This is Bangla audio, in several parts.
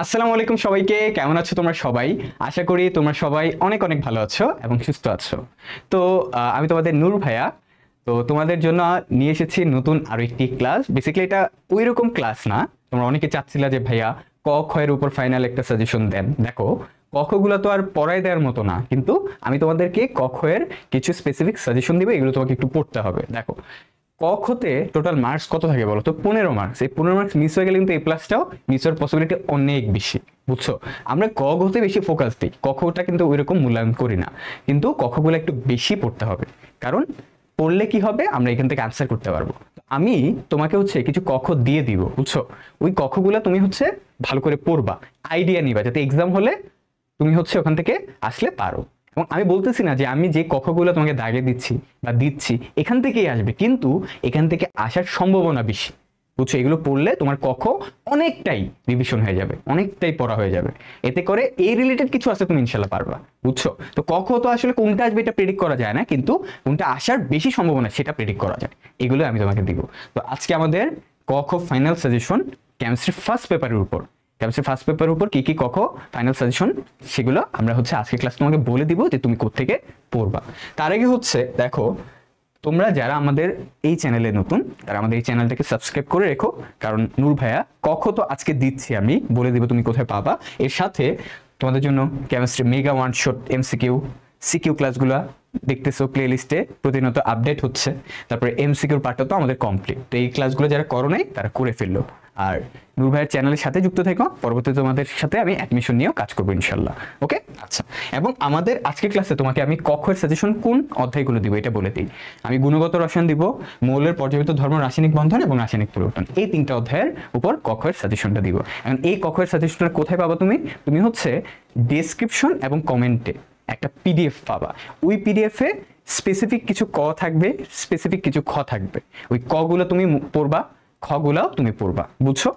আসসালামু আলাইকুম সবাইকে, কেমন আছো তোমরা সবাই? আশা করি তোমরা সবাই অনেক অনেক ভালো আছো এবং সুস্থ আছো। তো আমি তোমাদের নূর ভাইয়া। তো তোমাদের জন্য নিয়ে এসেছি নতুন আরো একটি ক্লাস। বেসিক্যালি এটা ওই রকম ক্লাস না। তোমরা অনেকে চাচ্ছিলা যে ভাইয়া ক খ এর উপর ফাইনাল একটা সাজেশন দেন। দেখো, ক খ গুলো তো আর পড়ায় দেওয়ার মতো না, কিন্তু আমি তোমাদেরকে ক খ এর কিছু স্পেসিফিক সাজেশন দিব, এগুলো তোমাকে একটু পড়তে হবে। দেখো, ক খতে টোটাল মার্কস কত থাকে বলো তো? 15 মার্কস। এই 15 মার্কস মিস হয়ে গেলে কিন্তু এই প্লাসটাও মিস হওয়ার পসিবিলিটি অনেক বেশি। বুঝছো? আমরা ক খতে বেশি ফোকাস দিই, ক খটা কিন্তু ওইরকম মূল্যায়ন করি না। কিন্তু ক খগুলো একটু বেশি পড়তে হবে, কারণ পড়লে কি হবে, আমরা এখান থেকে আনসার করতে পারবো। আমি তোমাকে হচ্ছে কিছু ক খ দিয়ে দিব, বুঝছো? ওই ক খগুলো তুমি হচ্ছে ভালো করে পড়বা, আইডিয়া নিবা, যাতে এক্সাম হলে তুমি হচ্ছে ওখান থেকে আসলে পারো। এবং আমি বলতেছি না যে আমি যে কখগুলো তোমাকে দাগে দিচ্ছি বা দিচ্ছি এখান থেকেই আসবে, কিন্তু এখান থেকে আসার সম্ভাবনা বেশি। বুঝছো? এগুলো পড়লে তোমার কখ অনেকটাই রিভিশন হয়ে যাবে, অনেকটাই পড়া হয়ে যাবে। এতে করে এই রিলেটেড কিছু আছে তুমি ইনশাল্লাহ পারবা। বুঝছো? তো কখ তো আসলে কোনটা আসবে এটা প্রেডিক্ট করা যায় না, কিন্তু কোনটা আসার বেশি সম্ভাবনা সেটা প্রেডিক্ট করা যায়। এগুলো আমি তোমাকে দিব। তো আজকে আমাদের কখ ফাইনাল সাজেশন কেমিস্ট্রি ফার্স্ট পেপারের উপর। কেমিস্ট্রি ফার্স্ট পেপারের উপর কি কি কখ ফাইনাল সাজেশন, সেগুলো আমরা হচ্ছে আজকে ক্লাস তোমাকে বলে দিব যে তুমি কোত্থেকে পড়বা। তার আগে হচ্ছে দেখো, তোমরা যারা আমাদের এই চ্যানেলে নতুন তারা আমাদের এই চ্যানেলটাকে সাবস্ক্রাইব করে রেখো, কারণ নূর ভাইয়া কখ তো আজকে দিচ্ছি, আমি বলে দিব তুমি কোথায় পাবা। এর সাথে তোমাদের জন্য chemistry mega one shot MCQ CQ ক্লাসগুলো দেখতেছো প্লে লিস্টে প্রতিনিয়ত আপডেট হচ্ছে। তারপরে এমসিকিউর পার্টটা তো আমাদের কমপ্লিট। তো এই ক্লাসগুলো যারা করো নাই তারা করে ফেললো। আর নূর ভাইয়ের চ্যানেলের সাথে যুক্ত থেকো, পরবর্তীতে তোমাদের সাথে আমি অ্যাডমিশন নিয়েও কাজ করবো ইনশাল্লাহ। ওকে, আচ্ছা। এবং আমাদের আজকের ক্লাসে তোমাকে আমি কখের সাজেশন কোন অধ্যায়গুলো দিব এটা বলে দিই। আমি গুণগত রসায়ন দিব, মৌলের পর্যাবৃত্ত ধর্ম, রাসায়নিক বন্ধন এবং রাসায়নিক পরিবর্তন, এই তিনটা অধ্যায়ের উপর কখের সাজেশনটা দিব। এখন এই কখের সাজেশনটা কোথায় পাবা তুমি? তুমি হচ্ছে ডেসক্রিপশন এবং কমেন্টে একটা পিডিএফ পাবা। ওই পিডিএফে স্পেসিফিক কিছু ক থাকবে, স্পেসিফিক কিছু খ থাকবে। ওই ক গুলো তুমি পড়বা, খ গুলাও তুমি পড়বা। বুঝছো?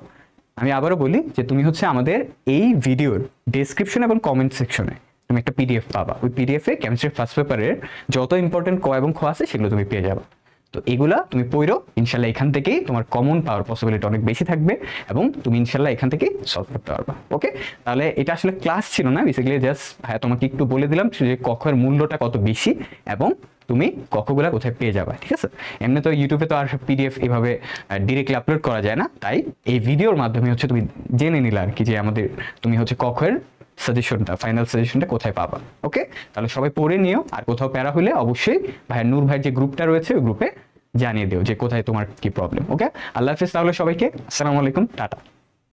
আমি আবারও বলি যে তুমি হচ্ছে আমাদের এই ভিডিওর ডেসক্রিপশন এবং কমেন্ট সেকশনে তুমি একটা পিডিএফ পাবা। ওই পিডিএফে কেমিস্ট্রি ফার্স্ট পেপারের যত ইম্পর্টেন্ট ক এবং খ আছে সেগুলো তুমি পেয়ে যাবে। তো এগুলা তুমি পড়ো, ইনশাল্লাহ এখান থেকেই তোমার কমন পাওয়ার পসিবিলিটি অনেক বেশি থাকবে এবং তুমি ইনশাল্লাহ এখান থেকেই সলভ করতে পারবা। ওকে, তাহলে এটা আসলে ক্লাস ছিল না, বেসিক্যালি জাস্ট ভাইয়া তোমাকে একটু বলে দিলাম যে কখের মূল্যটা কত বেশি এবং তুমি কখগুলা কোথায় পেয়ে যাবে। ঠিক আছে? এমনি তো ইউটিউবে তো আর পিডিএফ এভাবে ডিরেক্টলি আপলোড করা যায় না, তাই এই ভিডিওর মাধ্যমে হচ্ছে তুমি জেনে নিলে আর কি যে আমাদের তুমি হচ্ছে কখের সাজেশনটা ফাইনাল সাজেশনটা কোথায় পাবা। ওকে, তাহলে সবাই পড়ে নিও। আর কোথাও প্যারা হলে অবশ্যই ভাইয়ের নূর ভাইয়ের যে গ্রুপটা রয়েছে ওই গ্রুপে জানিয়ে দিও যে কোথায় তোমার কি প্রবলেম। ওকে, আল্লাহ হাফেজ তাহলে সবাইকে। আসসালামু আলাইকুম, টাটা।